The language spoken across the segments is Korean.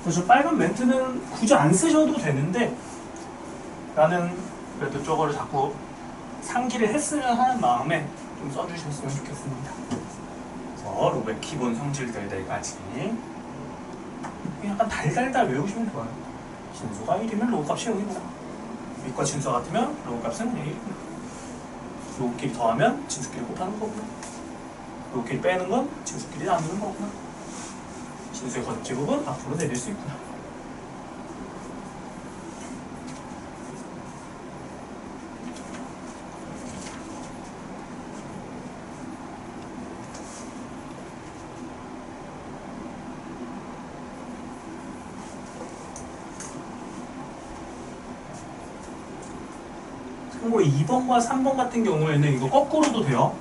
그래서 빨간 멘트는 굳이 안 쓰셔도 되는데 나는 그래도 저거를 자꾸 상기를 했으면 하는 마음에 좀 써주셨으면 좋겠습니다. 그래서 로그의 기본 성질들까지 약간 달달달 외우시면 좋아요. 진수가 1이면 로그 값이 0이고 밑과 진수 같으면 로그 값은 1이고 로그끼리 더하면 진수끼리 곱하는 거구나. 로그끼리 빼는 건 진수끼리 나누는 거구나. 진수의 거듭제곱은 앞으로 내릴 수 있구나. 참고로 2번과 3번 같은 경우에는 이거 거꾸로도 돼요.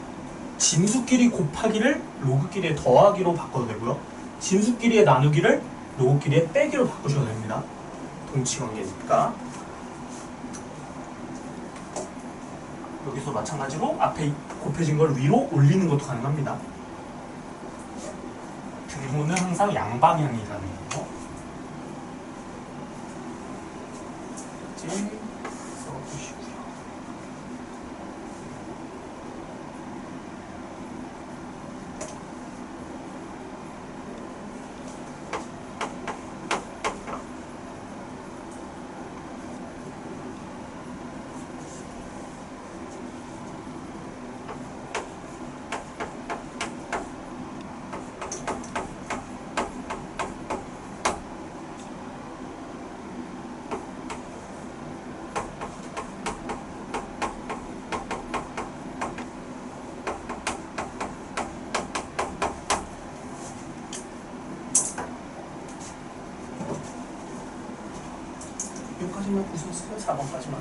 진수끼리 곱하기를 로그끼리의 더하기로 바꿔도 되고요. 진수끼리의 나누기를 로그끼리의 빼기로 바꾸셔도 됩니다. 동치관계니까. 여기서 마찬가지로 앞에 곱해진 걸 위로 올리는 것도 가능합니다. 등호는 항상 양방향이라는 거. 써주시고요. 여기까지만 보셨어요? 4번까지만.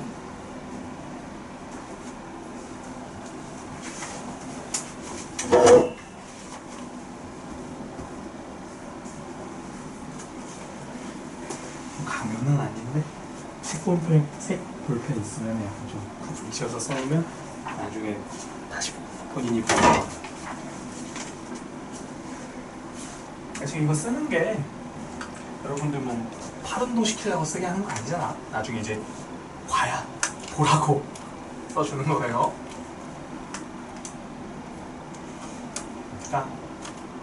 강요는 아닌데 색 볼펜 있으면 약간 좀 붙이셔서 써놓으면 나중에 다시 본인이 보고. 지금 이거 쓰는 게 여러분들 뭐 팔운동 시키려고 쓰게 하는 거 아니잖아. 나중에 이제 과야 보라고 써주는 거예요. 그러니까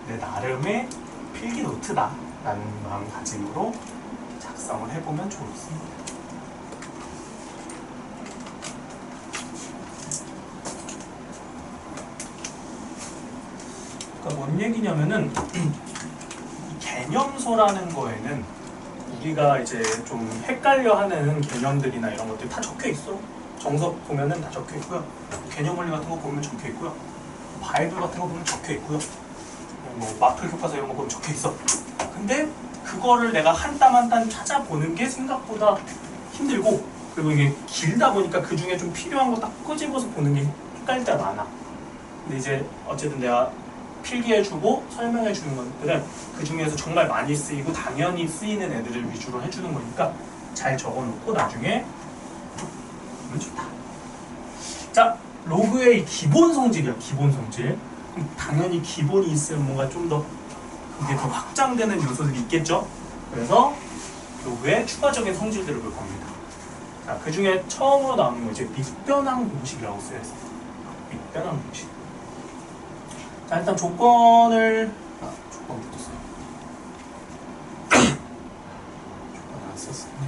내 나름의 필기 노트다 라는 마음가짐으로 작성을 해보면 좋습니다. 그러니까 뭔 얘기냐면은 개념서라는 거에는 우리가 이제 좀 헷갈려하는 개념들이나 이런 것들이 다 적혀 있어. 정석 보면은 다 적혀 있고요. 개념 원리 같은 거 보면 적혀 있고요. 바이블 같은 거 보면 적혀 있고요. 뭐 마플 교과서 이런 거 보면 적혀 있어. 근데 그거를 내가 한 땀 한 땀 찾아보는 게 생각보다 힘들고, 그리고 이게 길다 보니까 그 중에 좀 필요한 거 딱 끄집어서 보는 게 헷갈릴 때가 많아. 근데 이제 어쨌든 내가 필기해주고 설명해주는 것들은 그 중에서 정말 많이 쓰이고 당연히 쓰이는 애들을 위주로 해주는 거니까 잘 적어놓고 나중에 보면 좋다. 자, 로그의 기본 성질이야. 기본 성질. 당연히 기본이 있으면 뭔가 좀 더 그게 더 확장되는 요소들이 있겠죠. 그래서 로그의 추가적인 성질들을 볼 겁니다. 자, 그 중에 처음으로 나오는 거 이제 밑변환 공식이라고 쓰여있어요. 밑변환 공식. 자, 일단 조건부터 써요. 조건 안 썼었네.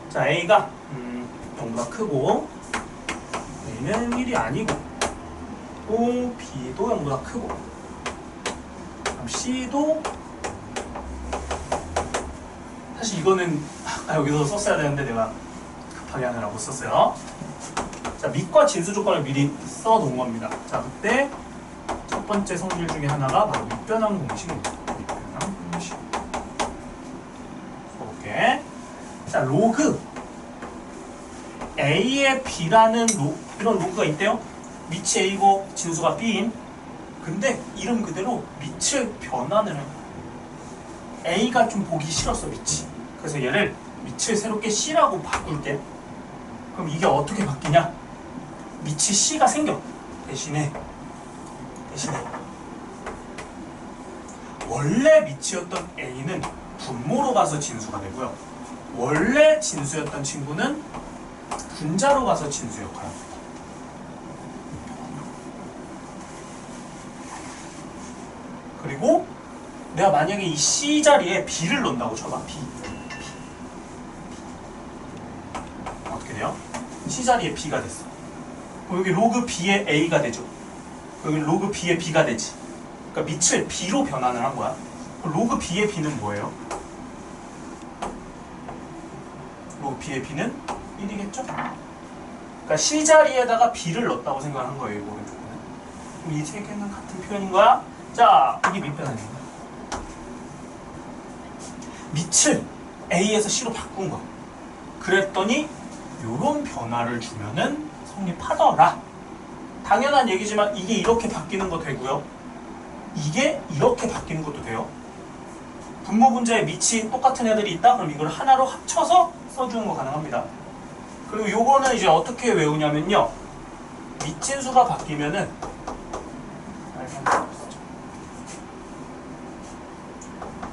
자, A가 0보다 크고 A는 1이 아니고 또 B도 0보다 크고 그럼 C도 사실 이거는 아까 여기서 썼어야 되는데 내가 급하게 하느라고 썼어요. 자, 밑과 진수 조건을 미리 써놓은 겁니다. 자, 그때 첫 번째 성질 중에 하나가 바로 밑변환 공식입니다. 밑변환 공식. 이렇게. 자, 로그 A의 B라는 이런 로그가 있대요. 밑이 A고 진수가 B인. 근데 이름 그대로 밑을 변환을 해요. A가 좀 보기 싫었어, 밑이. 그래서 얘를 밑을 새롭게 C라고 바꿀게. 그럼 이게 어떻게 바뀌냐? 밑이 C가 생겨. 대신에 원래 밑이었던 A는 분모로 가서 진수가 되고요. 원래 진수였던 친구는 분자로 가서 진수 역할을 합니다. 그리고 내가 만약에 이 C 자리에 B를 넣는다고 쳐봐. B. 어떻게 돼요? C 자리에 B가 됐어. 여기 로그 B의 A가 되죠. 여기 로그 B의 B가 되지. 그러니까 밑을 B로 변환을 한 거야. 로그 B의 B는 뭐예요? 로그 B의 B는 1이겠죠? 그러니까 C 자리에다가 B를 넣었다고 생각한 거예요. 이 오른쪽은. 그럼 이 세 개는 같은 표현인 거야? 자, 이게 밑변환인 거야. 밑을 A에서 C로 바꾼 거야. 그랬더니 이런 변화를 주면은 성립하더라. 당연한 얘기지만 이게 이렇게 바뀌는 거 되고요. 이게 이렇게 바뀌는 것도 돼요. 분모 분자의 밑이 똑같은 애들이 있다? 그럼 이걸 하나로 합쳐서 써주는 거 가능합니다. 그리고 요거는 이제 어떻게 외우냐면요. 밑진수가 바뀌면은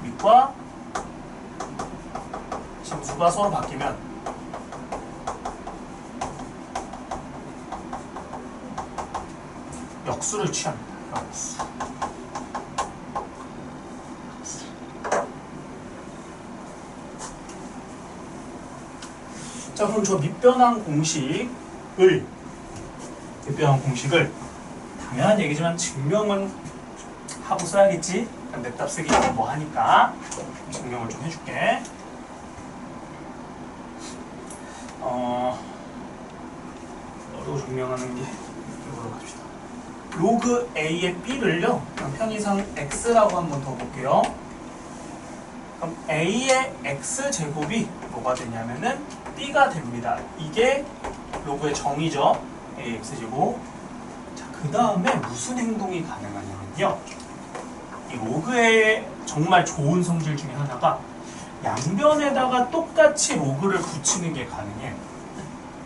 밑과 진수가 서로 바뀌면 역수를 취합니다. 역수. 자, 그럼 저 밑변환 공식을 당연한 얘기지만 증명은 하고 써야겠지. 냅답 쓰기 뭐 하니까 증명을 좀 해줄게. 어려워 증명하는 게 이걸로 갑시다. 로그 A의 B를요, 편의상 X라고 한번 더 볼게요. 그럼 A의 X제곱이 뭐가 되냐면은 B가 됩니다. 이게 로그의 정의죠. A X제곱. 자, 그 다음에 무슨 행동이 가능하냐면요. 이 로그의 정말 좋은 성질 중에 하나가 양변에다가 똑같이 로그를 붙이는 게 가능해.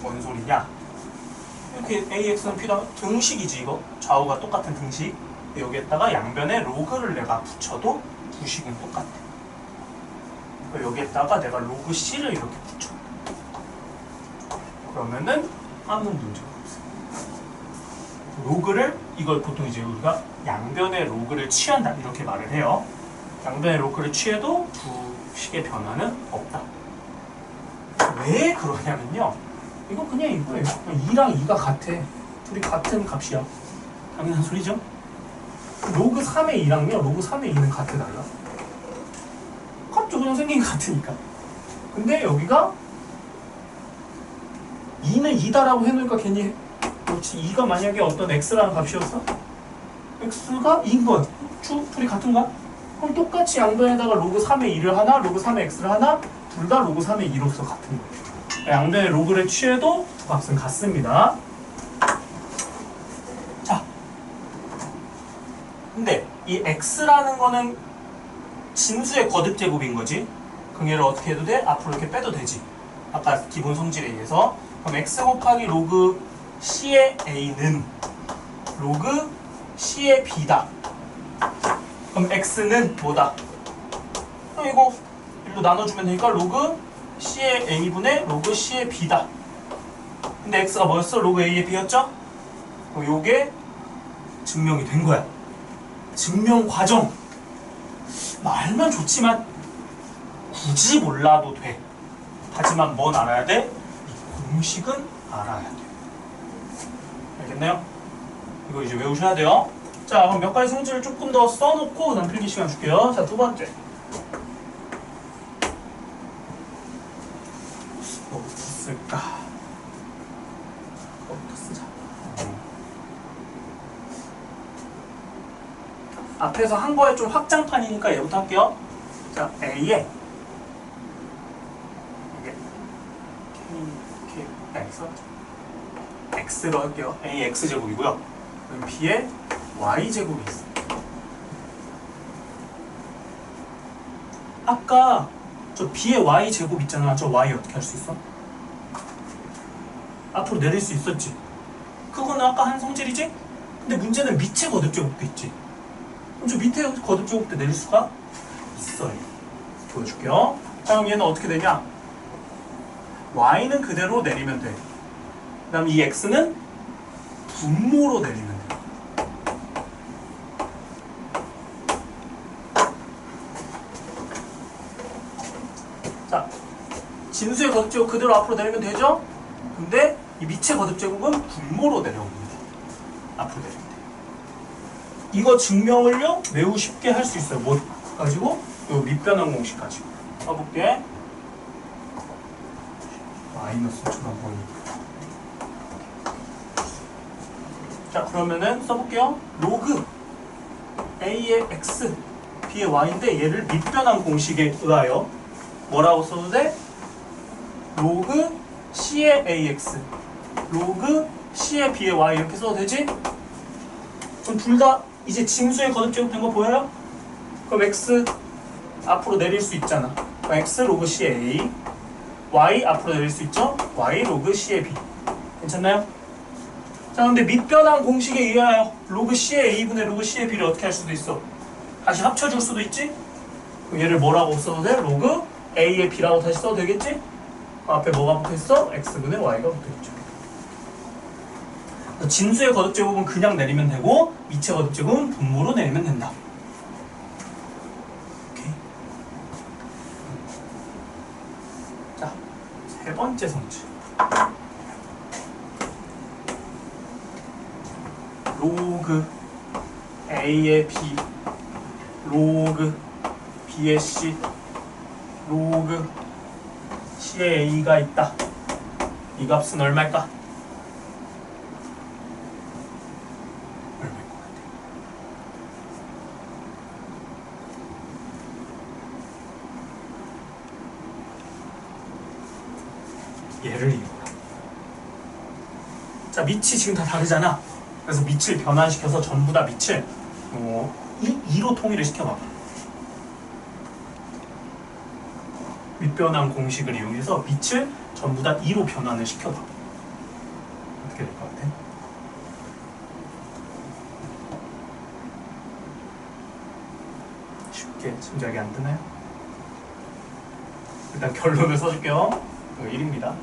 뭔 소리냐? 이렇게 AX는 P다 등식이지 이거. 좌우가 똑같은 등식. 여기에다가 양변에 로그를 내가 붙여도 부식은 똑같아. 여기에다가 내가 로그 C를 이렇게 붙여. 그러면은 아무 문제가 없어. 로그를 이걸 보통 이제 우리가 양변의 로그를 취한다 이렇게 말을 해요. 양변의 로그를 취해도 부식의 변화는 없다. 왜 그러냐면요. 이거 그냥 이거예요. 2랑 2가 같아. 둘이 같은 값이야. 당연한 소리죠? 로그 3의 2랑요. 로그 3의 2는 같아 달라. 값도 그냥 생긴 게 같으니까. 근데 여기가 2는 2다라고 해놓으니까 괜히 그렇지. 2가 만약에 어떤 x라는 값이었어? x가 2인 거야. 둘이 같은가? 그럼 똑같이 양변에다가 로그 3의 2를 하나, 로그 3의 x를 하나, 둘 다 로그 3의 2로서 같은 거예요. 양변의 로그를 취해도 두 값은 같습니다. 자, 근데 이 x라는 거는 진수의 거듭제곱인 거지. 그럼 얘를 어떻게 해도 돼? 앞으로 이렇게 빼도 되지. 아까 기본 성질에 의해서. 그럼 x 곱하기 로그 c의 a는 로그 c의 b다. 그럼 x는 뭐다? 그럼 이거 일로 나눠주면 되니까 로그 c의 a분의 로그 c의 b다. 근데 x가 뭐였어? 로그 a의 b였죠? 그럼 요게 증명이 된 거야. 증명 과정. 말만 좋지만 굳이 몰라도 돼. 하지만 뭔 알아야 돼? 이 공식은 알아야 돼. 알겠나요? 이거 이제 외우셔야 돼요. 자, 그럼 몇 가지 성질을 조금 더 써놓고 그다음 필기 시간 줄게요. 자, 두 번째. 뭐부터 쓸까? 뭐부터 쓰자. 앞에서 한 거에 좀 확장판이니까 얘부터 할게요. 자, A에 이게 X로 할게요. A X제곱이고요. 그럼 B에 Y제곱이 있어요. 아까 저 B에 Y제곱 있잖아. 저 Y 어떻게 할 수 있어? 앞으로 내릴 수 있었지. 그거는 아까 한 성질이지? 근데 문제는 밑에 거듭제곱도 있지. 그럼 저 밑에 거듭제곱도 내릴 수가 있어요. 보여줄게요. 자, 그럼 얘는 어떻게 되냐? y는 그대로 내리면 돼. 그 다음 이 x는 분모로 내리면 돼. 자, 진수의 거듭제곱 그대로 앞으로 내리면 되죠? 근데 이 밑의 거듭제곱은 분모로 내려옵니다. 앞으로 내리면 돼. 이거 증명을요 매우 쉽게 할 수 있어요. 뭐 가지고? 요 밑변환 공식 가지고. 써볼게. 마이너스처럼 보이니까. 자, 그러면은 써볼게요. 로그 a의 x, b의 y인데 얘를 밑변환 공식에 의하여 뭐라고 써도 돼? 로그 c의 ax, 로그 c의 b의 y 이렇게 써도 되지? 그럼 둘 다 이제 진수의 거듭제곱 된 거 보여요? 그럼 x 앞으로 내릴 수 있잖아. 그럼 x 로그 c의 a, y 앞으로 내릴 수 있죠? y 로그 c의 b. 괜찮나요? 자, 근데 밑변환 공식에 의하여 로그 c의 a분의 로그 c의 b를 어떻게 할 수도 있어? 다시 합쳐줄 수도 있지? 그럼 얘를 뭐라고 써도 돼? 로그 a의 b라고 다시 써도 되겠지? 앞에 뭐가 붙어있어? x분의 y가 붙어있죠. 진수의 거듭제곱은 그냥 내리면 되고 밑의 거듭제곱은 분모로 내리면 된다. 오케이. 자, 세 번째 성질. 로그 a의 b, 로그 b의 c, 로그 c의 a가 있다. 이 값은 얼마일까? 얼마일 것 같아? 얘를 이용하라. 자, 밑이 지금 다 다르잖아. 그래서 밑을 변환시켜서 전부 다 밑을 2로 통일을 시켜봐. 밑변환 공식을 이용해서 밑을 전부 다 2로 변환을 시켜봐. 어떻게 될 것 같아? 쉽게 짐작이 안 드나요? 일단 결론을 써줄게요. 이거 1입니다.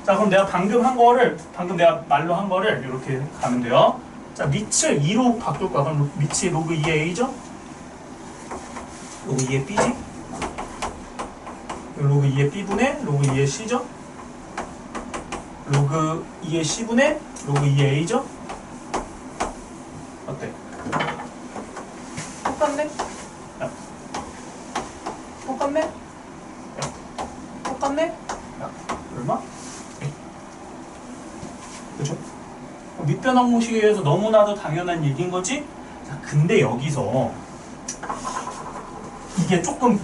자, 그럼 내가 방금 내가 말로 한 거를 이렇게 가면 돼요. 자, 밑을 2로 바꿀 거야. 그럼 밑이 로그 2의 a죠? 로그 2의 b지? 로그 2의 b분의 로그 2의 c죠? 로그 2의 c분의 로그 2의 a죠? 어때? 똑같네? 야. 똑같네? 야. 똑같네? 야. 얼마? 그죠? 밑변환 공식에 의해서 너무나도 당연한 얘기인 거지? 자, 근데 여기서 이게 조금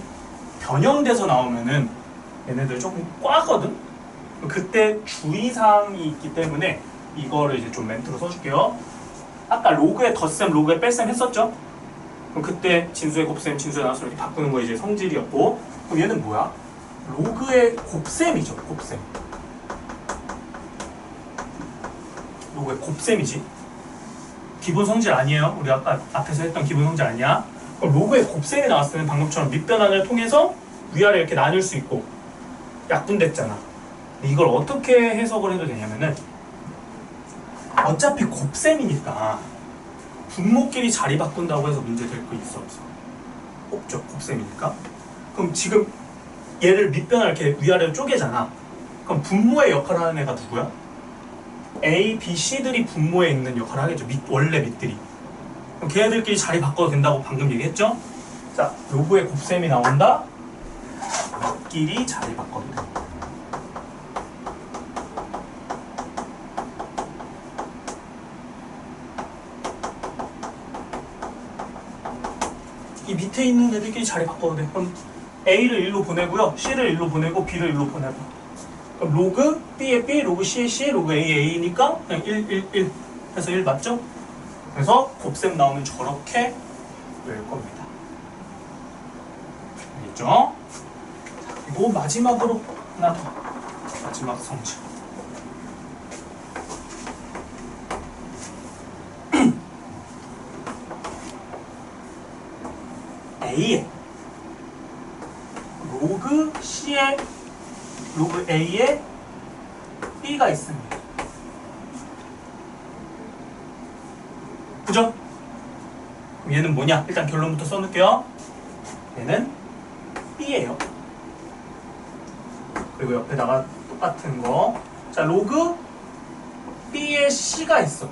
변형돼서 나오면은 얘네들 조금 꽈거든? 그때 주의사항이 있기 때문에 이거를 이제 좀 멘트로 써줄게요. 아까 로그의 덧셈, 로그의 뺄셈 했었죠? 그럼 그때 진수의 곱셈, 진수의 나눗셈 이렇게 바꾸는 거 이제 성질이었고, 그럼 얘는 뭐야? 로그의 곱셈이죠, 곱셈. 로그의 곱셈이지. 기본 성질 아니에요. 우리 아까 앞에서 했던 기본 성질 아니야. 그럼 로그의 곱셈이 나왔을 때는 방금처럼 밑변환을 통해서 위아래 이렇게 나눌 수 있고 약분됐잖아. 근데 이걸 어떻게 해석을 해도 되냐면은 어차피 곱셈이니까 분모끼리 자리 바꾼다고 해서 문제 될 거 있어 없어? 없죠. 곱셈이니까. 그럼 지금 얘를 밑변환을 이렇게 위아래로 쪼개잖아. 그럼 분모의 역할을 하는 애가 누구야? A, B, C들이 분모에 있는 역할을 하겠죠. 원래 밑들이. 그럼 걔네들끼리 자리 바꿔도 된다고 방금 얘기했죠? 자, 로그의 곱셈이 나온다. 끼리 자리 바꿔도 된다. 이 밑에 있는 애들끼리 자리 바꿔도 돼. 그럼 A를 1로 보내고요. C를 1로 보내고 B를 1로 보내고. 그럼 로그 B의 B, 로그 C의 C, 로그 A의 A니까 그냥 1, 1, 1 해서 1 맞죠? 그래서 곱셈 나오면 저렇게 외울 겁니다. 알겠죠? 그리고 마지막으로 하나 더. 마지막 성질. A에 로그 C에 로그 A에 B가 있습니다. 그죠? 그럼 얘는 뭐냐? 일단 결론부터 써놓을게요. 얘는 B예요. 그리고 옆에다가 똑같은 거. 자, 로그 B에 C가 있어.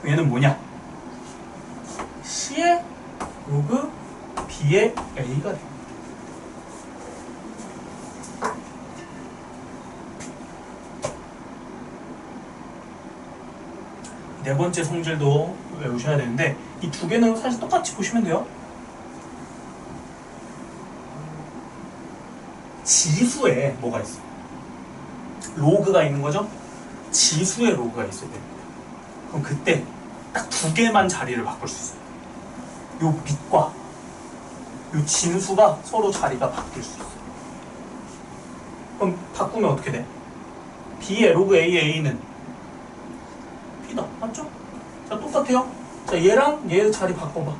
그럼 얘는 뭐냐? C에 로그 B에 A가 돼. 네 번째 성질도 외우셔야 되는데 이 두 개는 사실 똑같이 보시면 돼요. 지수에 뭐가 있어? 로그가 있는 거죠? 지수에 로그가 있어야 됩니다. 그럼 그때 딱 두 개만 자리를 바꿀 수 있어요. 요 밑과 요 진수가 서로 자리가 바뀔 수 있어요. 그럼 바꾸면 어떻게 돼? B의 로그 A의 A는 B다. 맞죠? 자, 똑같아요. 자, 얘랑 얘 자리 바꿔봐.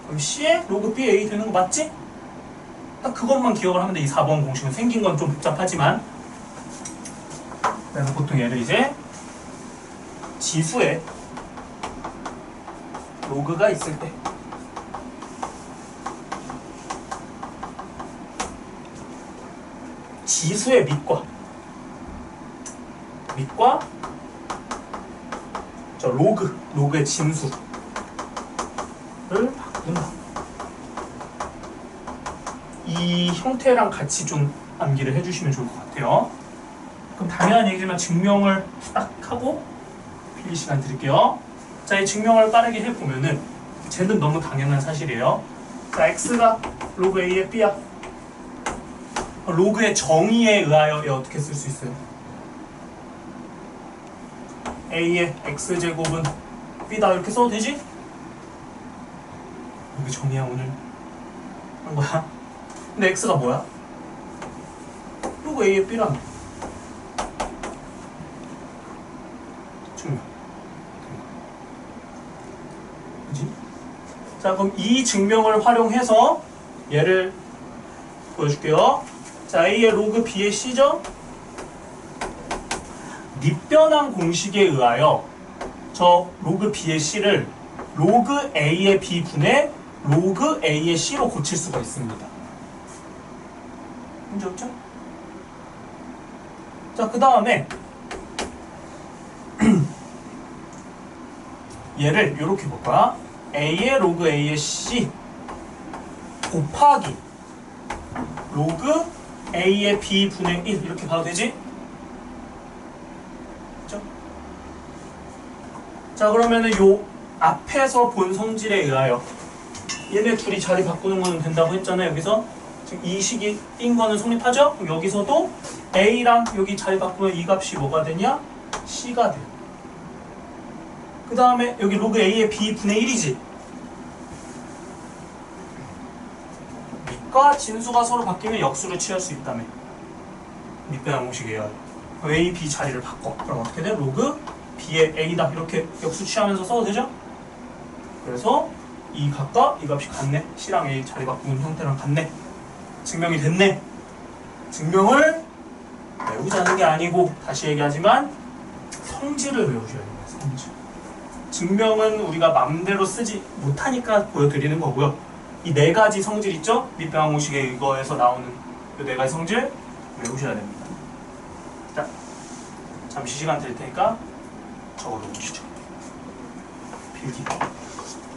그럼 C의 로그 B A 되는 거 맞지? 딱 그것만 기억을 하면 돼. 이 4번 공식은 생긴 건 좀 복잡하지만. 그래서 보통 얘를 이제 지수에 로그가 있을 때 지수의 밑과 저 로그의 진수를 바꾼다. 이 형태랑 같이 좀 암기를 해주시면 좋을 것 같아요. 그럼 당연한 얘기지만 증명을 딱 하고 필기 시간 드릴게요. 자, 이 증명을 빠르게 해보면은 쟤는 너무 당연한 사실이에요. 자, x가 로그 a의 b야. 로그의 정의에 의하여 얘 어떻게 쓸 수 있어요? a의 x제곱은 b다 이렇게 써도 되지? 여기 정의야 오늘 한 거야. 근데 x가 뭐야? 로그 a의 b라며. 증명. 그지? 자, 그럼 이 증명을 활용해서 얘를 보여줄게요. 자, a의 로그 b의 c죠? 밑변환 공식에 의하여 저 로그 b의 c를 로그 a의 b분의 로그 a의 c로 고칠 수가 있습니다. 문제 없죠? 자, 그 다음에 얘를 이렇게 볼 거야. a의 로그 a의 c 곱하기 로그 a의 b분의 1 이렇게 봐도 되지? 그렇죠? 자, 그러면은 요 앞에서 본 성질에 의하여 얘네 둘이 자리 바꾸는 거는 된다고 했잖아요. 여기서 지금 이 식이 띈 거는 성립하죠? 그럼 여기서도 a랑 여기 자리 바꾸면 이 값이 뭐가 되냐? c가 돼요. 그 다음에 여기 로그 a의 b분의 1이지? 밑과 진수가 서로 바뀌면 역수를 취할 수 있다며. 밑변환 공식에 의하여 a, b 자리를 바꿔. 그럼 어떻게 돼? 로그 b의 a다 이렇게 역수 취하면서 써도 되죠? 그래서 이 값과 이 값이 같네. c랑 a 자리 바꾸는 형태랑 같네. 증명이 됐네. 증명을 외우자는 게 아니고 다시 얘기하지만 성질을 외우셔야 돼요. 성질. 증명은 우리가 맘대로 쓰지 못하니까 보여드리는 거고요. 이 네 가지 성질 있죠? 밑변환 공식의 이거에서 나오는 이 네 가지 성질 외우셔야 됩니다. 자, 잠시 시간 드릴 테니까 적어도 보시죠. 필기.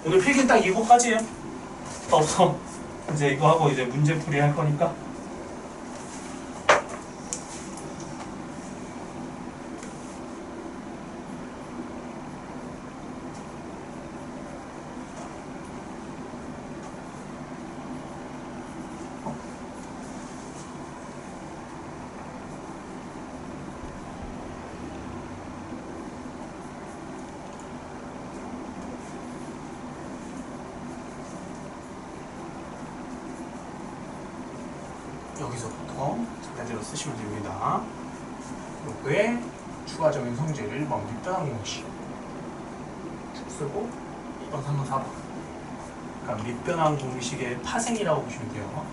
오늘 필기는 딱 이거까지예요. 더 없어. 이제 이거 하고 이제 문제풀이 할 거니까. 여기서부터 그대로 쓰시면 됩니다. 로그의 추가적인 성질을 밑변환 공식 쭉 쓰고 2번, 3번, 4번 그러니까 밑변환 공식의 파생이라고 보시면 돼요.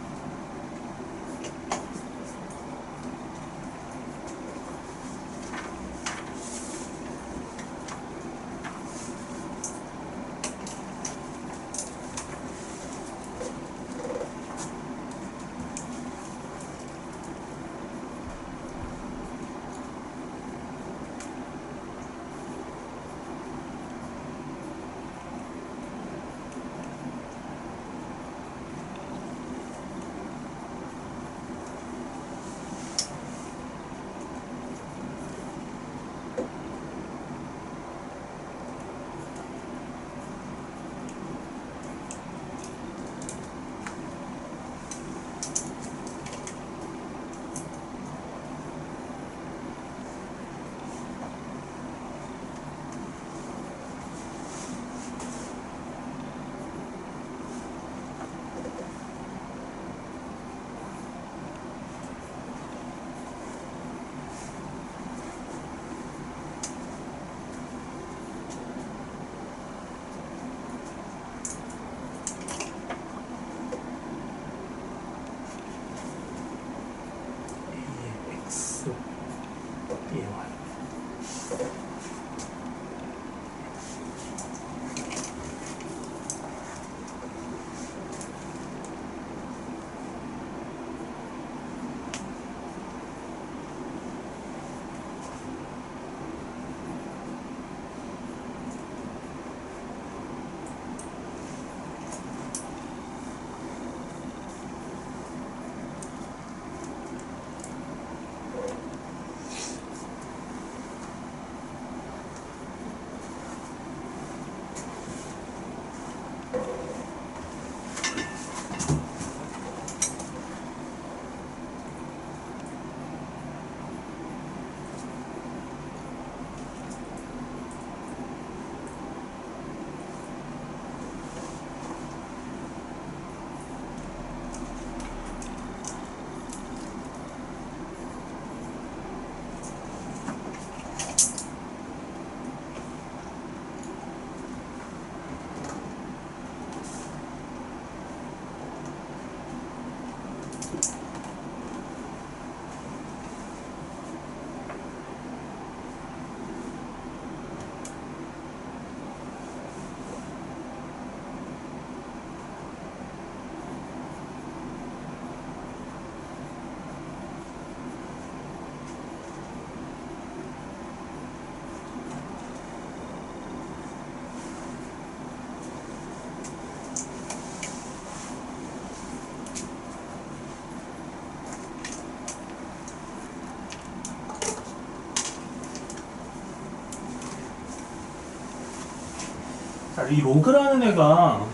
자, 이 로그라는 애가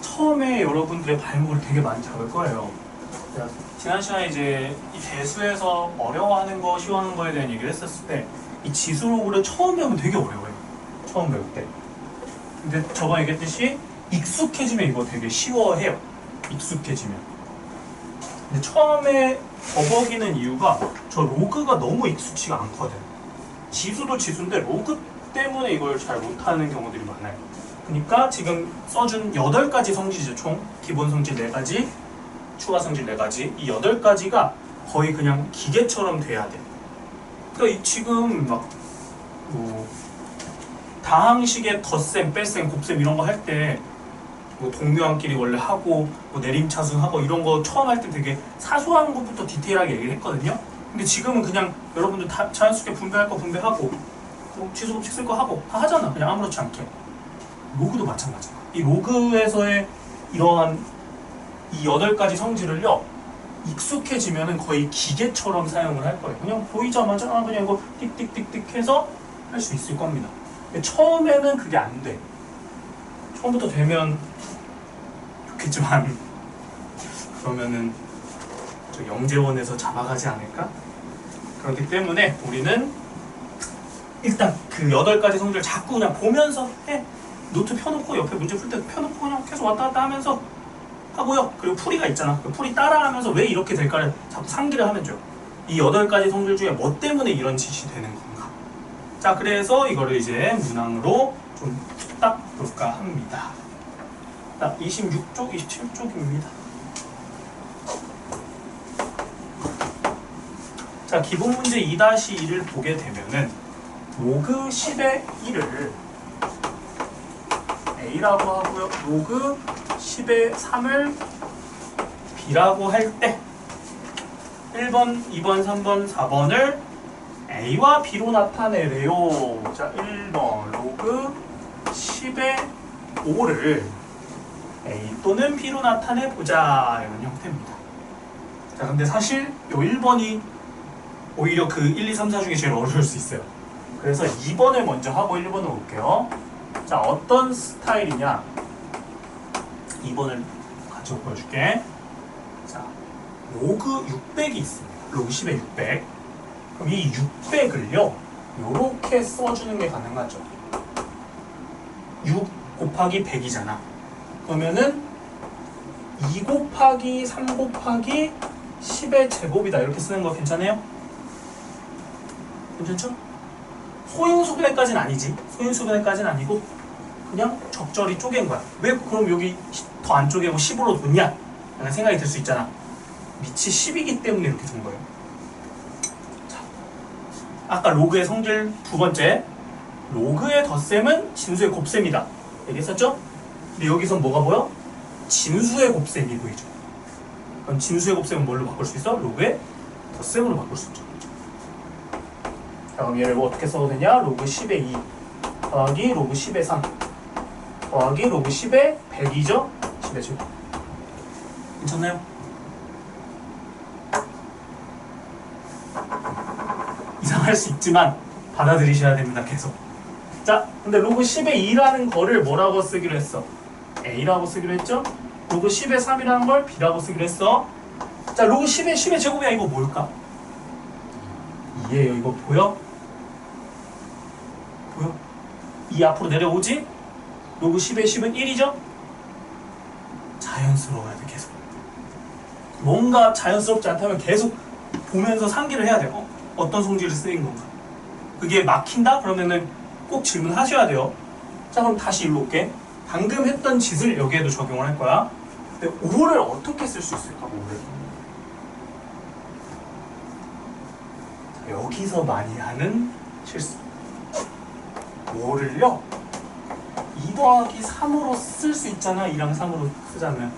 처음에 여러분들의 발목을 되게 많이 잡을 거예요. 지난 시간에 이제 이 대수에서 어려워하는 거, 쉬워하는 거에 대한 얘기를 했었을 때 이 지수 로그를 처음 배우면 되게 어려워요. 처음 배울 때. 근데 저번에 얘기했듯이 익숙해지면 이거 되게 쉬워해요. 익숙해지면. 근데 처음에 버벅이는 이유가 저 로그가 너무 익숙치가 않거든. 지수도 지수인데 로그 때문에 이걸 잘 못하는 경우들이 많아요. 그러니까 지금 써준 8가지 성질이죠. 총 기본 성질 4가지, 추가 성질 4가지. 이 8가지가 거의 그냥 기계처럼 돼야 돼. 그러니까 지금 막 다항식의 덧셈, 뺄셈, 곱셈 이런 거 할 때 동묘함끼리 원래 하고 내림차순하고 이런 거 처음 할 때 되게 사소한 것부터 디테일하게 얘기를 했거든요. 근데 지금은 그냥 여러분들 다 자연스럽게 분배할 거 분배하고 지수법칙 쓸 거 하고 다 하잖아. 그냥 아무렇지 않게. 로그도 마찬가지야. 이 로그에서의 이러한 이 8가지 성질을요, 익숙해지면은 거의 기계처럼 사용을 할 거예요. 그냥 보이자마자 그냥 이거 띡띡띡띡 해서 할 수 있을 겁니다. 근데 처음에는 그게 안 돼. 처음부터 되면 좋겠지만 그러면은 저 영재원에서 잡아가지 않을까? 그렇기 때문에 우리는 일단 그 8가지 성질을 자꾸 그냥 보면서 해. 노트 펴놓고 옆에 문제 풀 때 펴놓고 그냥 계속 왔다 갔다 하면서 하고요. 그리고 풀이가 있잖아. 그 풀이 따라하면서 왜 이렇게 될까를 자꾸 상기를 하면 돼요. 이 8가지 성질 중에 뭐 때문에 이런 짓이 되는 건가. 자, 그래서 이거를 이제 문항으로 좀 딱 볼까 합니다. 딱 26쪽, 27쪽입니다. 자, 기본 문제 2-1을 보게 되면은 로그 10의 1을 A라고 하고요. 로그 10의 3을 B라고 할 때 1번, 2번, 3번, 4번을 A와 B로 나타내래요. 자, 1번 로그 10의 5를 A 또는 B로 나타내보자. 이런 형태입니다. 자, 근데 사실 요 1번이 오히려 그 1, 2, 3, 4 중에 제일 어려울 수 있어요. 그래서 2번을 먼저 하고 1번을 볼게요. 자, 어떤 스타일이냐? 2번을 가지고 보여줄게. 자, 로그 600이 있습니다. 로그 10의 600. 그럼 이 600을요, 요렇게 써주는 게 가능하죠. 6 곱하기 100이잖아. 그러면은 2 곱하기 3 곱하기 10의 제곱이다. 이렇게 쓰는 거 괜찮아요? 괜찮죠? 소인수분해까지는 아니지. 소인수분해까지는 아니고 그냥 적절히 쪼갠 거야. 왜 그럼 여기 더 안 쪼개고 10으로 놓냐? 라는 생각이 들 수 있잖아. 밑이 10이기 때문에 이렇게 준 거예요. 자, 아까 로그의 성질 두 번째, 로그의 덧셈은 진수의 곱셈이다. 얘기했었죠? 근데 여기서 뭐가 보여? 진수의 곱셈이 보이죠. 그럼 진수의 곱셈은 뭘로 바꿀 수 있어? 로그의 덧셈으로 바꿀 수 있죠. 자, 그럼 얘를 뭐 어떻게 써도 되냐? 로그 10의 2 더하기 로그 10의 3 더하기 로그 10의 100이죠? 10의 7. 괜찮나요? 이상할 수 있지만 받아들이셔야 됩니다. 계속. 자, 근데 로그 10의 2라는 거를 뭐라고 쓰기로 했어? A라고 쓰기로 했죠? 로그 10의 3이라는 걸 B라고 쓰기로 했어. 자, 로그 10의 제곱이야. 이거 뭘까? 2예요. 이거 보여? 보여? 2 앞으로 내려오지? 로그 10의 10은 1이죠? 자연스러워야 돼. 계속. 뭔가 자연스럽지 않다면 계속 보면서 상기를 해야 돼요. 어떤 성질을 쓰인 건가? 그게 막힌다? 그러면은 꼭 질문하셔야 돼요. 자, 그럼 다시 일로 올게. 방금 했던 짓을 여기에도 적용을 할 거야. 근데 5를 어떻게 쓸 수 있을까? 5를. 자, 여기서 많이 하는 실수. 5를요 2 더하기 3으로 쓸 수 있잖아. 2랑 3으로 쓰자면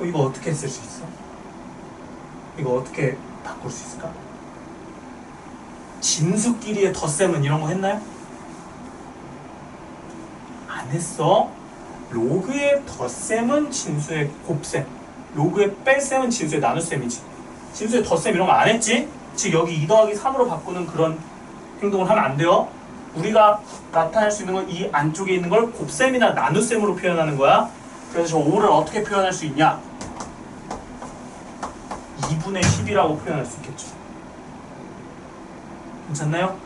이거 어떻게 쓸 수 있어? 이거 어떻게 바꿀 수 있을까? 진수끼리의 덧셈은 이런 거 했나요? 안 했어. 로그의 덧셈은 진수의 곱셈, 로그의 뺄셈은 진수의 나눗셈이지. 진수의 덧셈 이런 거 안 했지? 즉 여기 2 더하기 3으로 바꾸는 그런 행동을 하면 안 돼요. 우리가 나타낼 수 있는 건 이 안쪽에 있는 걸 곱셈이나 나눗셈으로 표현하는 거야. 그래서 저 5를 어떻게 표현할 수 있냐? 2분의 10이라고 표현할 수 있겠죠. 괜찮나요?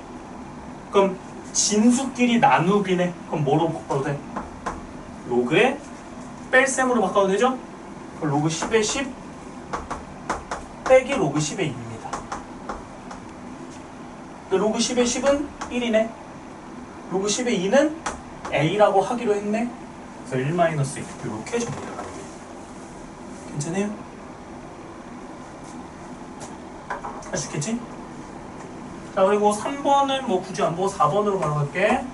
그럼 진수끼리 나누기네. 그럼 뭐로 바꿔도 돼? 로그의 뺄셈으로 바꿔도 되죠? 그럼 로그 10의 10 빼기 로그 10의 2입니다. 로그 10의 10은 1이네. 로그 10의 2는 A라고 하기로 했네. 그래서 1-2 이렇게 정리를 하는 게 괜찮아요? 할 수 있겠지? 자, 그리고 3번은 뭐 굳이 안 보고 4번으로 바로 갈게.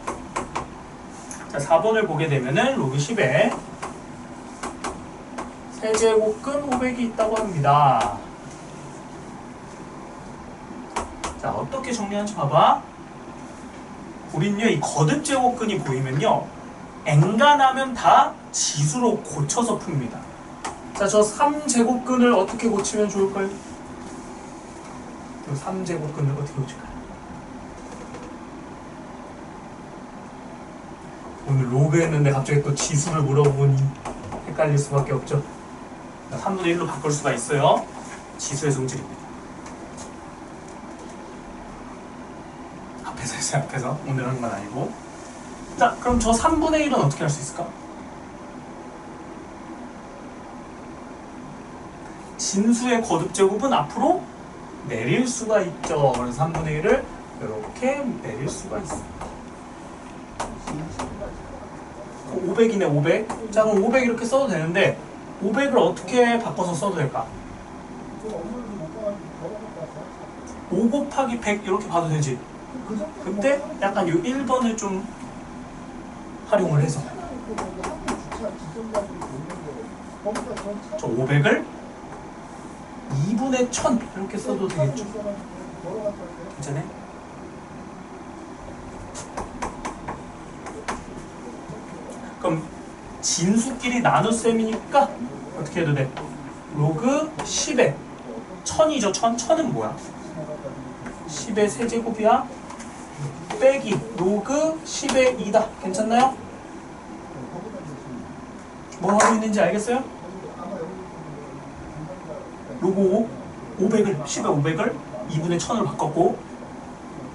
자, 4번을 보게 되면은 로그 10에 세제곱근 500이 있다고 합니다. 자, 어떻게 정리하는지 봐봐. 우린요, 이 거듭 제곱근이 보이면요, 엔간하면 다 지수로 고쳐서 풉니다. 자, 저 3제곱근을 어떻게 고치면 좋을까요? 3제곱근을 어떻게 고칠까요? 오늘 로그 했는데 갑자기 또 지수를 물어보니 헷갈릴 수밖에 없죠. 3분의 1로 바꿀 수가 있어요. 지수의 성질입니다. 앞에서 했어요. 앞에서. 오늘 하는 건 아니고. 자, 그럼 저 3분의 1은 어떻게 할 수 있을까? 진수의 거듭 제곱은 앞으로 내릴 수가 있죠. 그래서 3분의 1을 이렇게 내릴 수가 있습니다. 그럼 500이네 500. 자 그럼 500 이렇게 써도 되는데 500을 어떻게 바꿔서 써도 될까? 5 곱하기 100 이렇게 봐도 되지. 그때 약간 요 1번을 좀 활용을 해서 저 500을 2분의 1000 이렇게 써도 되겠죠. 괜찮네? 그럼 진수끼리 나눗셈이니까 어떻게 해도 돼? 로그 10에 1000이죠. 1000. 1000은 뭐야? 10의 세제곱이야. 빼기 로그 10의 2다. 괜찮나요? 뭐 하고 있는지 알겠어요? 로그 500을 10의 500을 2분의 1000으로 바꿨고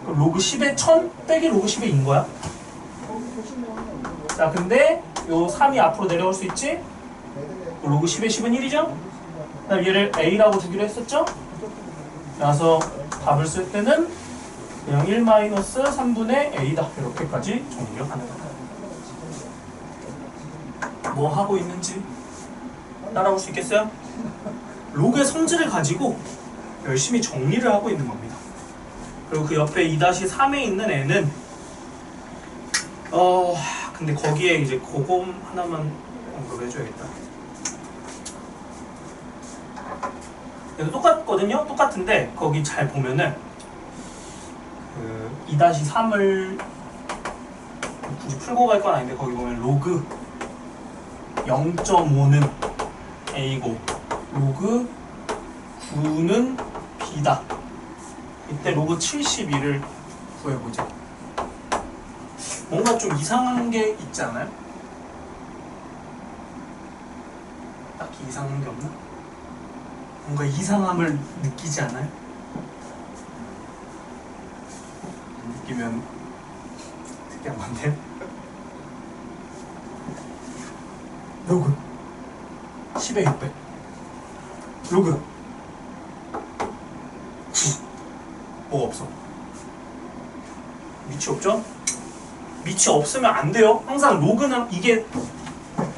그럼 로그 10의 1000 빼기 로그 10의 2인 거야. 자 근데 요 3이 앞으로 내려올 수 있지? 로그 10의 10은 1이죠? 그다음 얘를 A라고 주기로 했었죠? 그래서 답을 쓸 때는 그냥 1-3분의 A다. 이렇게까지 정리가 가능하다. 뭐 하고 있는지 따라올 수 있겠어요? 로그의 성질을 가지고 열심히 정리를 하고 있는 겁니다. 그리고 그 옆에 2-3에 있는 애는 근데 거기에 이제 그거 하나만 언급을 해줘야겠다. 얘도 똑같거든요? 똑같은데 거기 잘 보면은 그 2-3을 굳이 풀고 갈 건 아닌데 거기 보면 로그 0.5는 A고 로그 9는 B다. 이때 로그 72를 구해보자. 뭔가 좀 이상한 게 있지 않아요? 딱히 이상한 게 없나? 뭔가 이상함을 느끼지 않아요? 느끼면 특이한 건데? 로그 10의 600 로그 9 뭐가 없어? 밑이 없죠? 밑이 없으면 안 돼요. 항상 로그는 이게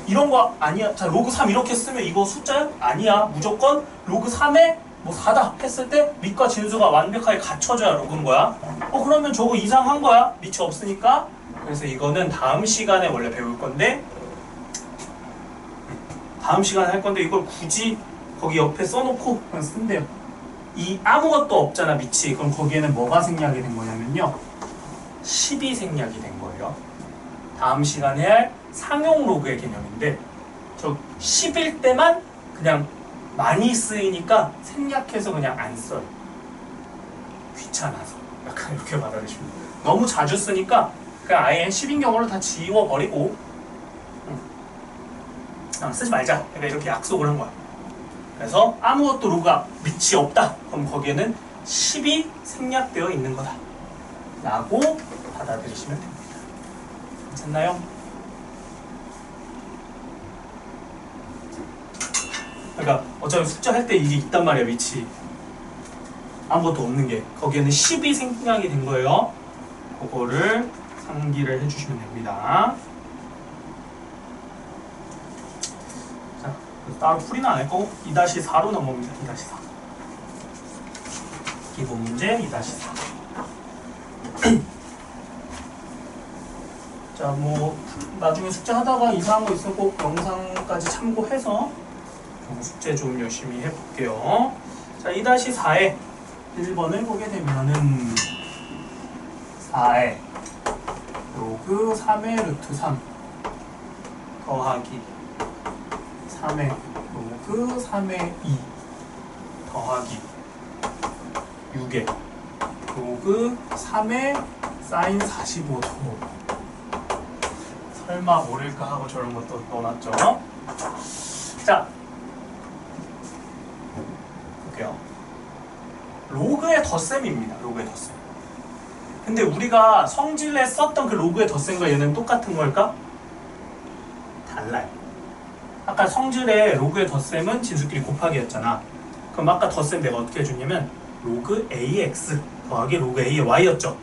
이런 거 아니야. 자 로그 3 이렇게 쓰면 이거 숫자야? 아니야. 무조건 로그 3에 뭐 4다 했을 때 밑과 진수가 완벽하게 갖춰져야 로그인 거야. 그러면 저거 이상한 거야. 밑이 없으니까. 그래서 이거는 다음 시간에 원래 배울 건데 다음 시간에 할 건데 이걸 굳이 거기 옆에 써놓고 그냥 쓴대요. 이 아무것도 없잖아 밑이. 그럼 거기에는 뭐가 생략이 된 거냐면요 10이 생략이 된 거예요. 다음 시간에 할 상용 로그의 개념인데 저 10일 때만 그냥 많이 쓰이니까 생략해서 그냥 안 써요. 귀찮아서 약간 이렇게 받아들이시면 돼요. 너무 자주 쓰니까 그냥 아예 10인 경우로 다 지워버리고 쓰지 말자. 그러니까 이렇게 약속을 한 거야. 그래서 아무것도 로그가 밑이 없다. 그럼 거기에는 10이 생략되어 있는 거다. 라고 받아들이시면 됩니다. 괜찮나요? 그러니까 어차피 숙제할 때 이게 있단 말이야. 밑이 아무것도 없는 게 거기에는 10이 생략이 된 거예요. 그거를 상기를 해주시면 됩니다. 자, 따로 풀이는 안 할 거고 2-4로 넘어옵니다. 2-4 기본 문제 2-4 자, 뭐 나중에 숙제 하다가 이상한 거 있으면 꼭 영상까지 참고해서 숙제 좀 열심히 해볼게요. 자, 2-4에 1번을 보게 되면은 4에 로그 3의 루트 3 더하기 3의 로그 3의 2 더하기 6의 로그 3의 사인 45도 설마 모를까 하고 저런 것도 넣어놨죠. 자, 볼게요. 로그의 덧셈입니다. 로그의 덧셈. 근데 우리가 성질에 썼던 그 로그의 덧셈과 얘는 똑같은 걸까? 달라요. 아까 성질의 로그의 덧셈은 진수끼리 곱하기였잖아. 그럼 아까 덧셈 내가 어떻게 해줬냐면 로그 ax 더하기 로그 a의 y였죠.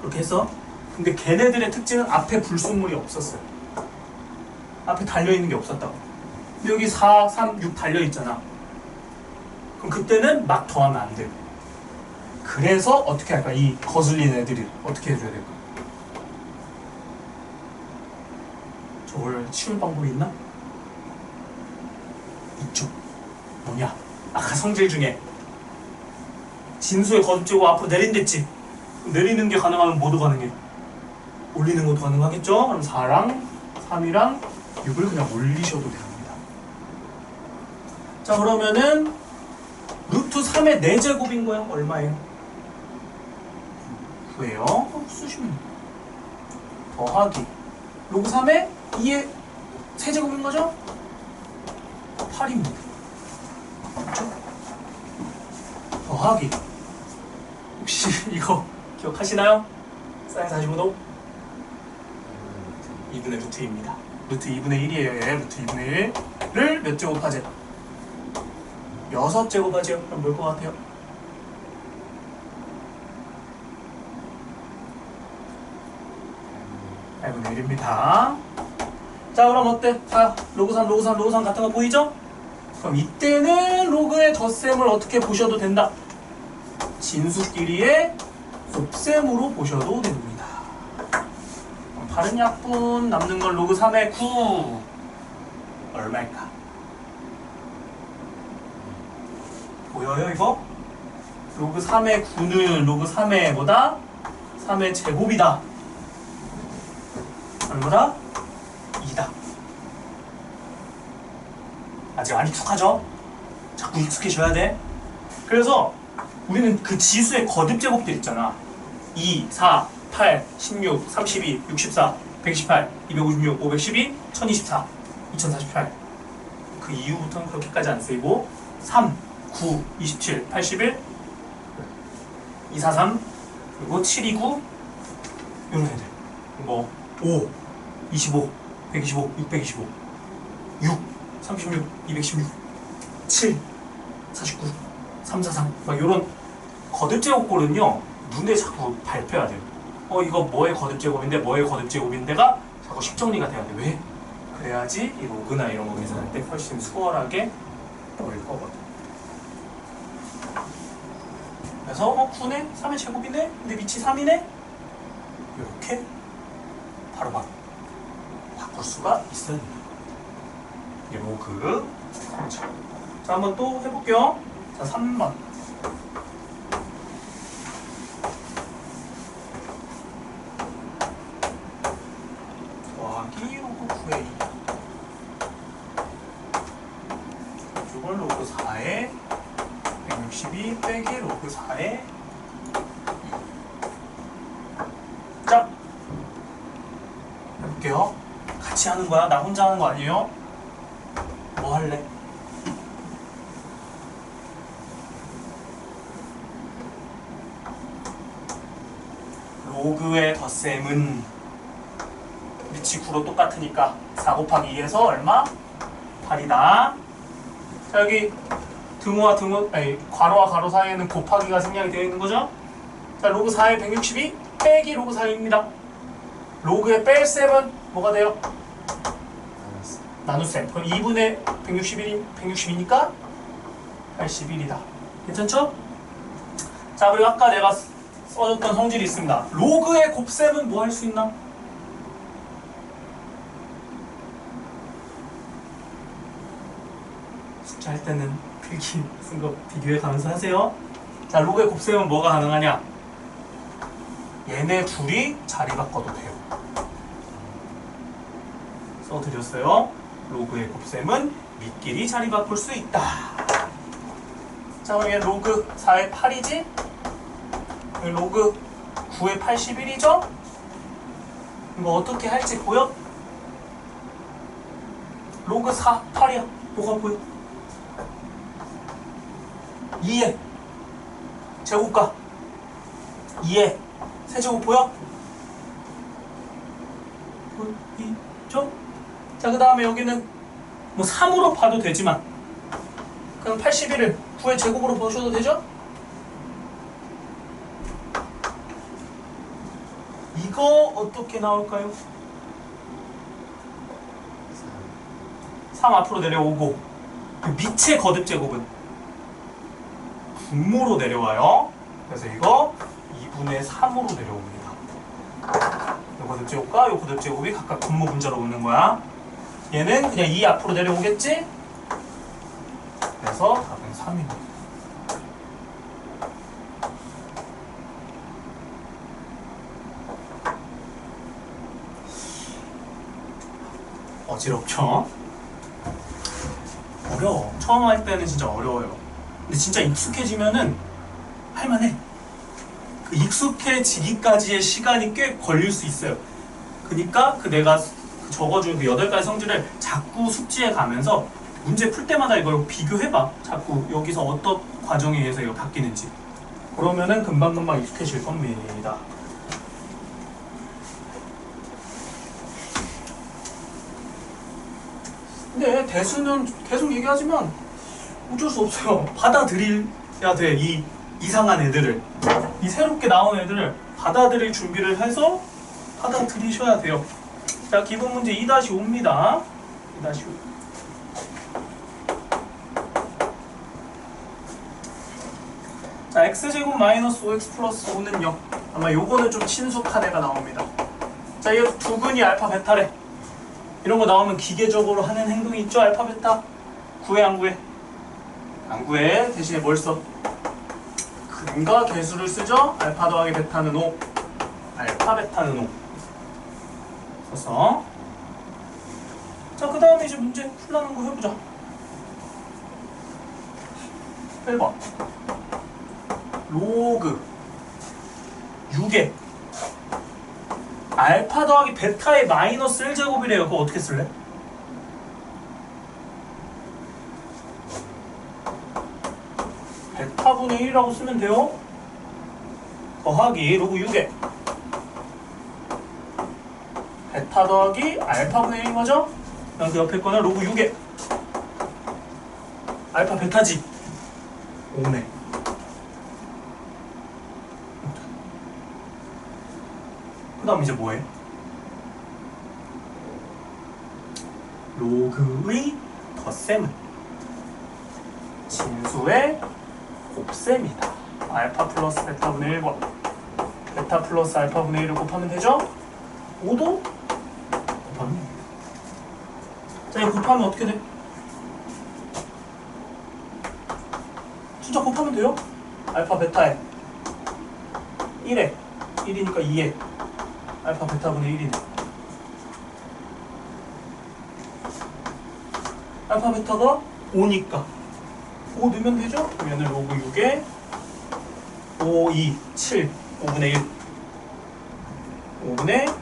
그렇게 해서 근데 걔네들의 특징은 앞에 불순물이 없었어요. 앞에 달려있는 게 없었다고. 근데 여기 4, 3, 6 달려있잖아. 그럼 그때는 막 더하면 안 돼요. 그래서 어떻게 할까? 이 거슬린 애들이 어떻게 해줘야 될까? 저걸 치울 방법이 있나? 있죠. 뭐냐? 아까 성질 중에 진수의 거듭제곱 앞으로 내린댔지. 내리는 게 가능하면 뭐도 가능해? 올리는 것도 가능하겠죠? 그럼 4랑 3이랑 6을 그냥 올리셔도 됩니다. 자, 그러면은 루트 3의 4제곱인 거야. 얼마예요? 9예요. 쓰시면 돼요. 더하기 로그 3의 2의 세제곱인 거죠? 8입니다. 그렇죠? 더하기 혹시 이거 기억하시나요? 사인 45도 2분의 루트 2입니다. 루트 2분의 1이에요. 얘 루트 2분의 1을 몇 제곱하죠? 6제곱하죠? 그럼 뭘 것 같아요? (8분의 1입니다) 자, 그럼 어때? 자, 로그 3, 로그 3, 로그 3 같은 거 보이죠? 그럼 이때는 로그의 덧셈을 어떻게 보셔도 된다. 진수끼리의 곱셈으로 보셔도 됩니다. 다른 약분 남는 건 로그 3의 9 얼마일까? 보여요 이거? 로그 3의 9는 로그 3의 뭐다? 3의 제곱이다. 얼마다? 2다. 아직 안 익숙하죠? 자꾸 익숙해져야 돼. 그래서 우리는 그 지수의 거듭 제곱들 있잖아. 2, 4, 8, 16, 32, 64, 128, 256, 512, 1024, 2048. 그 이후부터는 그렇게까지 안 쓰이고 3, 9, 27, 81, 243, 그리고 729 이런 애들. 뭐 5, 25, 125, 625, 6, 36, 216, 7, 49, 343 막 이런 거듭 제곱꼴은요 눈에 자꾸 밟혀야 돼요. 이거 뭐의 거듭 제곱인데 뭐의 거듭 제곱인데가 자꾸 식정리가 돼야 돼. 왜? 그래야지 이 로그나 이런 거 계산할 때 훨씬 수월하게 보일 거거든. 그래서 9네? 3의 제곱이네? 근데 밑이 3이네? 이렇게 바로바로 바꿀 수가 있어야 됩니다. 이게 로그 3차. 자, 한번 또 해볼게요. 자, 3번. 더하기 로그 9의 2. 이쪽은 로그 4의 162 빼기 로그 4의 2. 자, 해볼게요. 같이 하는 거야. 나 혼자 하는 거 아니에요? 뭐 할래? 로그의 덧셈은 밑이 9로 똑같으니까 4 곱하기 2에서 얼마? 8이다. 자, 여기 등호와 등호, 아니 괄호와 괄호 사이에는 곱하기가 생략이 되어 있는 거죠? 자, 로그 4의 162 빼기 로그 4입니다. 로그의 뺄셈은 뭐가 돼요? 나눗셈. 그럼 2분의 162니까 81이다. 괜찮죠? 자, 그리고 아까 내가 써줬던 성질이 있습니다. 로그의 곱셈은 뭐 할 수 있나? 숙제 할 때는 필기 쓴 거 비교해 가면서 하세요. 자, 로그의 곱셈은 뭐가 가능하냐? 얘네 둘이 자리 바꿔도 돼요. 써드렸어요. 로그의 곱셈은 밑끼리 자리 바꿀 수 있다. 자, 그럼 얘 로그 4의 8이지? 로그 9의 81이죠? 이거 어떻게 할지 보여? 로그 4, 8이야. 뭐가 보여? 2의 제곱과 2의 세제곱 보여? 보이죠? 자, 그 다음에 여기는 뭐 3으로 봐도 되지만 그럼 81을 9의 제곱으로 보셔도 되죠? 이거 어떻게 나올까요? 3 앞으로 내려오고 그 밑의 거듭 제곱은 분모로 내려와요. 그래서 이거 2분의 3으로 내려옵니다. 이 거듭 제곱과 이 거듭 제곱이 각각 분모 분자로 오는 거야. 얘는 그냥 2 앞으로 내려오겠지? 그래서 답은 3입니다. 어지럽죠? 어려워. 처음 할 때는 진짜 어려워요. 근데 진짜 익숙해지면은 할만해. 그 익숙해지기까지의 시간이 꽤 걸릴 수 있어요. 그러니까 그 내가 적어준 그 8가지 성질을 자꾸 숙지해 가면서 문제 풀 때마다 이걸 비교해봐. 자꾸 여기서 어떤 과정에 의해서 이거 바뀌는지. 그러면은 금방금방 익숙해질 겁니다. 근데 대수는 계속 얘기하지만 어쩔 수 없어요. 받아들여야 돼. 이 이상한 애들을, 이 새롭게 나온 애들을 받아들일 준비를 해서 받아들이셔야 돼요. 자, 기본 문제 2-5입니다. 2-5. 자, x제곱 마이너스 5x 플러스 5는 0. 아마 요거는 좀 친숙한 애가 나옵니다. 자, 이 두근이 알파 베타래. 이런 거 나오면 기계적으로 하는 행동이 있죠? 알파 베타. 구해 안 구해? 안 구해. 대신에 뭘 써? 근과 계수를 쓰죠? 알파 더하기 베타는 5. 알파 베타는 5. 써서. 자, 그 다음에 이제 문제 풀라는 거 해보자. 1번. 로그 6에 알파 더하기 베타의 마이너스 1제곱이래요. 그거 어떻게 쓸래? 베타분의 1이라고 쓰면 돼요. 더하기 로그 6에 베타 더하기 알파분의 1인 거죠? 그럼 그 옆에 거는 로그 6에 알파 베타지 5네. 그 다음 이제 뭐해? 로그의 덧셈은 진수의 곱셈이다. 알파 플러스 베타분의 1과 베타 플러스 알파분의 1을 곱하면 되죠? 5도 곱하면 됩니다. 자, 이거 곱하면 어떻게 돼? 숫자 곱하면 돼요? 알파 베타에 1에 1이니까 2에 알파 베타분의 1이네. 알파 베타가 5니까 5 넣으면 되죠? 그러면 로그 6에 5, 2, 7, 5분의 1 5분의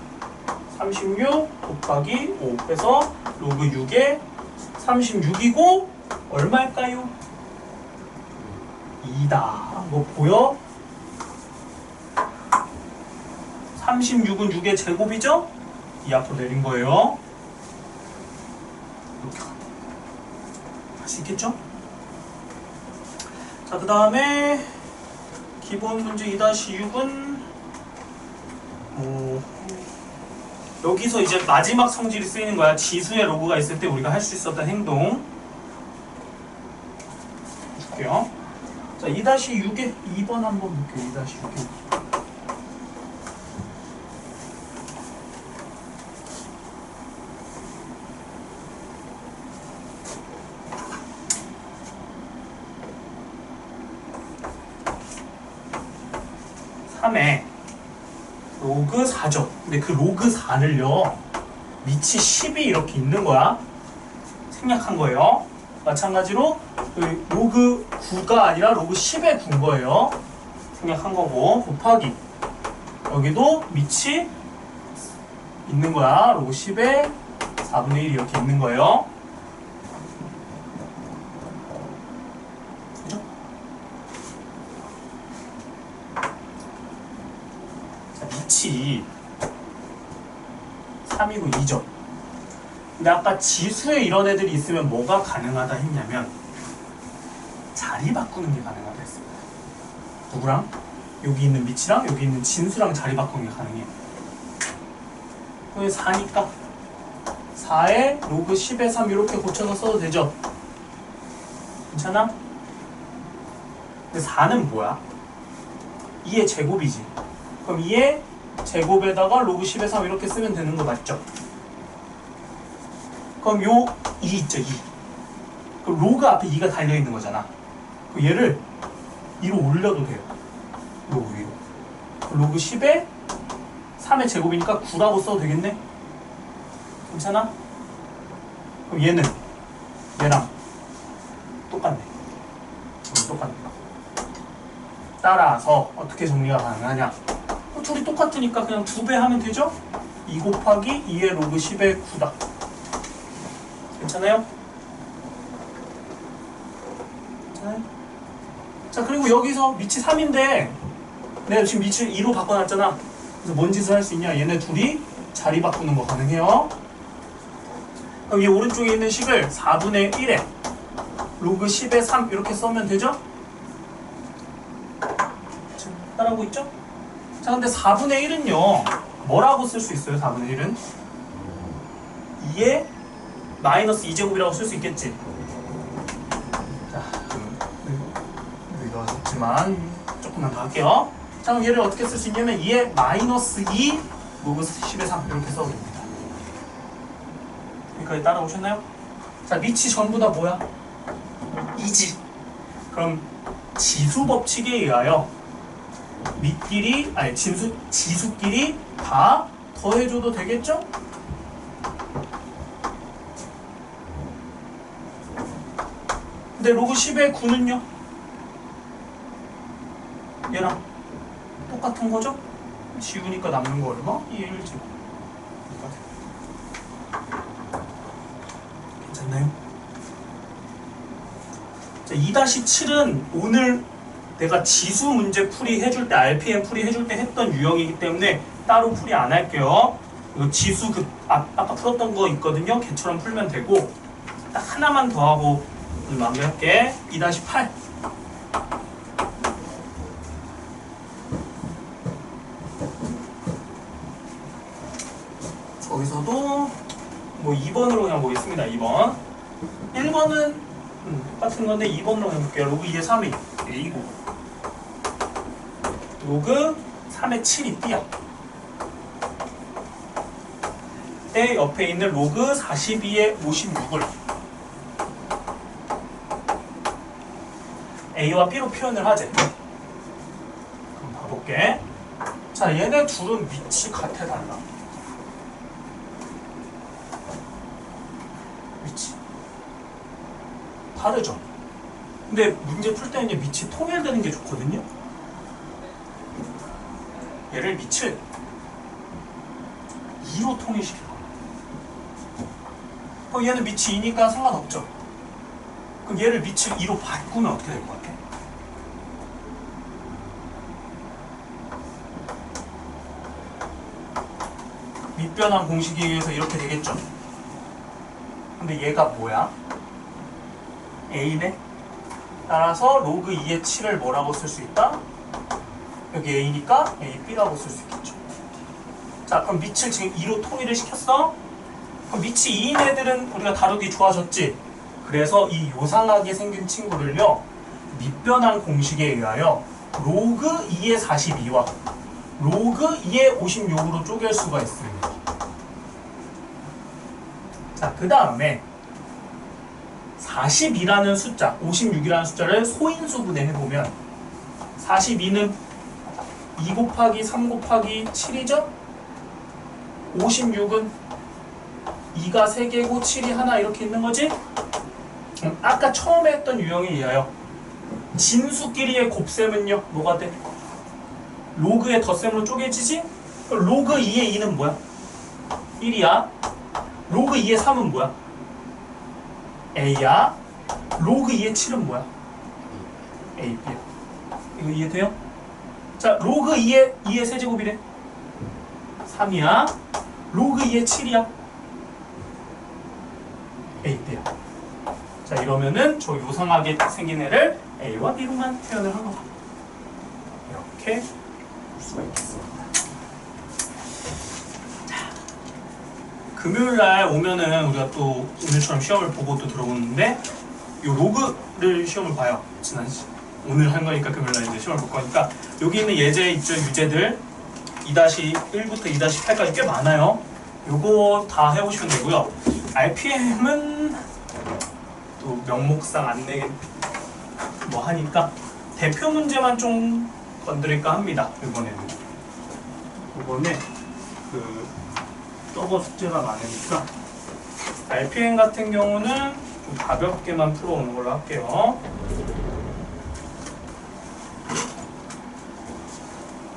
36 곱하기 5 해서 로그 6에 36이고 얼마일까요? 2다. 뭐 보여? 36은 6의 제곱이죠? 2 앞으로 내린 거예요. 이렇게 할 수 있겠죠? 자, 그 다음에 기본 문제 2-6은 여기서 이제 마지막 성질이 쓰이는 거야. 지수의 로그가 있을 때 우리가 할 수 있었던 행동 줄게요. 자, 2-6에 2번 한번 볼게요. 2-6에 3에 로그 4죠. 근데 그 로그 4를요 밑이 10이 이렇게 있는 거야. 생략한 거예요. 마찬가지로 로그 9가 아니라 로그 10에 9인 거예요. 생략한 거고 곱하기 여기도 밑이 있는 거야. 로그 10에 4분의 1 이렇게 있는 거예요. 그죠? 자, 밑이 3이고 2죠. 근데 아까 지수에 이런 애들이 있으면 뭐가 가능하다 했냐면 자리 바꾸는 게 가능하다 했습니다. 누구랑? 여기 있는 밑이랑 여기 있는 진수랑 자리 바꾸는 게 가능해. 왜 4니까 4에 로그 10의 3 이렇게 고쳐서 써도 되죠? 괜찮아? 근데 4는 뭐야? 2의 제곱이지. 그럼 2의 제곱에다가 로그 10의 3 이렇게 쓰면 되는 거 맞죠? 그럼 요 2 있죠, 2. 그럼 로그 앞에 2가 달려있는 거잖아. 그럼 얘를 2로 올려도 돼요. 로그 위로. 로그 10에 3의 제곱이니까 9라고 써도 되겠네? 괜찮아? 그럼 얘랑 똑같네. 똑같네. 따라서 어떻게 정리가 가능하냐? 둘이 똑같으니까 그냥 2배 하면 되죠? 2 곱하기 2의 로그 10의 9다. 괜찮아요? 괜찮아요? 자, 그리고 여기서 밑이 3인데 내가 지금 밑을 2로 바꿔놨잖아. 그래서 뭔 짓을 할 수 있냐? 얘네 둘이 자리 바꾸는 거 가능해요. 그럼 이 오른쪽에 있는 식을 4분의 1에 로그 10의 3 이렇게 써면 되죠? 따라하고 있죠? 자, 근데 4분의 1은요 뭐라고 쓸 수 있어요? 4분의 1은 2의 마이너스 2제곱이라고 쓸 수 있겠지? 자, 좀 늦었지만 조금만 더 할게요. 자, 그럼 얘를 어떻게 쓸 수 있냐면 2의 마이너스 2 로그 10의 3 이렇게 써도 됩니다. 여기까지 따라오셨나요? 자, 밑이 전부 다 뭐야? 2지. 그럼 지수 법칙에 의하여 밑끼리, 아니 지수끼리 다 더해줘도 되겠죠? 근데 로그 10의 9는요? 얘랑 똑같은 거죠? 지우니까 남는 거 얼마? 2의 1제곱. 괜찮나요? 자, 2-7은 오늘 내가 지수 문제 풀이 해줄 때, RPM 풀이 해줄 때 했던 유형이기 때문에 따로 풀이 안 할게요. 이거 지수 아까 풀었던 거 있거든요. 걔처럼 풀면 되고, 딱 하나만 더 하고 마무리할게. 2-8. 거기서도 뭐 2번으로 그냥 보겠습니다. 2번. 1번은 똑같은 건데 2번으로 해볼게요. 로그 2의 3이 A고 로그 3의 7이 B야. 때 옆에 있는 로그 42의 56을 A와 B로 표현을 하재. 그럼 봐볼게. 자, 얘네 둘은 밑이 같아 달라. 밑이 다르죠? 근데 문제 풀 때는 밑이 통일되는 게 좋거든요. 얘를 밑을 2로 통일시킬 거야. 그럼 얘는 밑이 2니까 상관없죠. 그럼 얘를 밑을 2로 바꾸면 어떻게 될 것 같아? 밑변환 공식에 의해서 이렇게 되겠죠. 근데 얘가 뭐야? A네? 따라서 로그 2의 7을 뭐라고 쓸 수 있다? 여기 A니까 AB라고 쓸 수 있겠죠. 자, 그럼 밑을 지금 2로 통일을 시켰어? 그럼 밑이 2인 애들은 우리가 다루기 좋아졌지? 그래서 이 요상하게 생긴 친구를요, 밑변환 공식에 의하여 로그 2의 42와 로그 2의 56으로 쪼갤 수가 있습니다. 자, 그 다음에 42라는 숫자, 56이라는 숫자를 소인수분해 해보면 42는 2 곱하기 3 곱하기 7이죠? 56은 2가 3개고 7이 하나 이렇게 있는 거지? 아까 처음에 했던 유형에 의하여 진수끼리의 곱셈은요, 뭐가 돼? 로그의 덧셈으로 쪼개지지? 그럼 로그 2의 2는 뭐야? 1이야. 로그 2의 3은 뭐야? A야. 로그 2의 7은 뭐야? A, B야. 이거 이해돼요? 자, 로그 2의 세제곱이래. 3이야. 로그 2의 7이야. A, B야. 자, 이러면은 저 요상하게 생긴 애를 A와 B로만 표현을 한 거다. 이렇게 볼 수가 있겠습니다. 자, 금요일날 오면은 우리가 또 오늘처럼 시험을 보고 또 들어오는데 이 로그를 시험을 봐요. 오늘 한 거니까 금요일날 이제 시험을 볼 거니까 여기 있는 예제 있죠, 유제들 2-1부터 2-8까지 꽤 많아요. 요거 다 해오시면 되고요. RPM은 또 명목상 안 내게 뭐 하니까 대표 문제만 좀 건드릴까 합니다. 이번에 그 서버 숙제가 많으니까 RPM 같은 경우는 좀 가볍게만 풀어오는 걸로 할게요.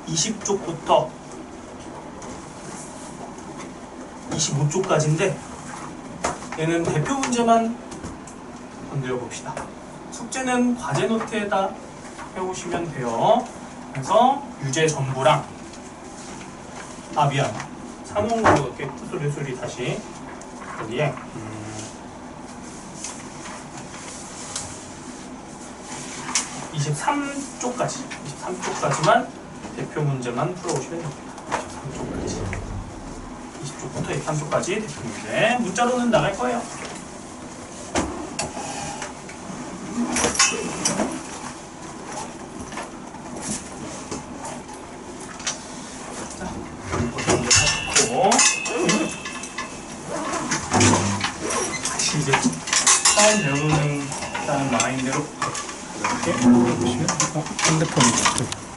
20쪽부터 25쪽까지인데 얘는 대표 문제만 건드려 봅시다. 숙제는 과제 노트에다 해오시면 돼요. 그래서 유제 전부랑 미안 3원으로 이렇게 수리 다시 여기에 23쪽까지만 대표 문제만 풀어오시면 됩니다. 23쪽까지 20쪽부터 23쪽까지 대표 문제 문자로는 나갈 거예요. 자, 이것도 이제 다 좋고 다시 이제 처음 배우는 라인대로 이렇게 보시면 핸드폰이